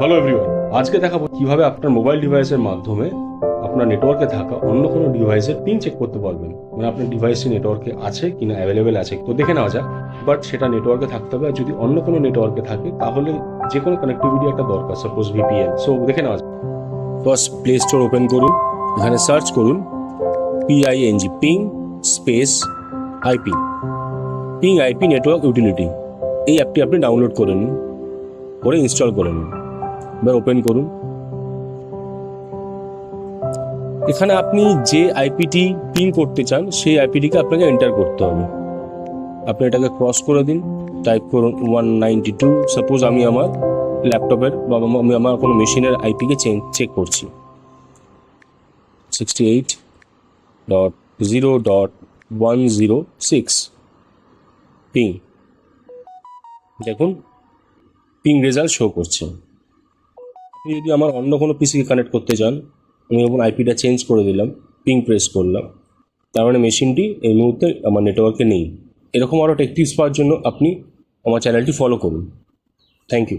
Hello everyone, আজকে দেখাবো কিভাবে আপনার মোবাইল ডিভাইসের মাধ্যমে আপনার নেটওয়ার্কে থাকা অন্য কোনো ডিভাইসের পিন চেক করতে পারবেন। মানে আপনার ডিভাইসটি নেটওয়ার্কে আছে কিনা, অ্যাভেলেবেল আছে তো দেখে নেওয়া যাক। বাট সেটা নেটওয়ার্কে থাকতে হবে, আর যদি অন্য কোনো নেটওয়ার্কে থাকে তাহলে যে কোনো কানেক্টিভিটি একটা দরকার, সাপোজ ভিপিএন। সো দেখে নেওয়া যাক। ফার্স্ট প্লে স্টোর ওপেন করুন, এখানে সার্চ করুন PING, ping space IP, ping IP network utility. এই অ্যাপটি আপনি ডাউনলোড করে নিন, করে ইনস্টল করে নিন। এবার ওপেন করুন। এখানে আপনি যে আইপিটি পিং করতে চান সেই আইপিটিকে আপনাকে এন্টার করতে হবে। আপনি এটাকে ক্রস করে দিন, টাইপ করুন 192। সাপোজ আমি আমার ল্যাপটপের বা আমি আমার কোনো মেশিনের আইপিকে চেক করছি, 68.0.106 পিং। দেখুন পিং রেজাল্ট শো করছে। আপনি যদি আমার অন্য কোনো পিসিকে কানেক্ট করতে চান, আমি যখন আইপিটা চেঞ্জ করে দিলাম, পিং প্রেস করলাম, তার মানে মেশিনটি এই মুহূর্তে আমার নেটওয়ার্কে নেই। এরকম আরও টেক টিপস পাওয়ার জন্য আপনি আমার চ্যানেলটি ফলো করুন। Thank you.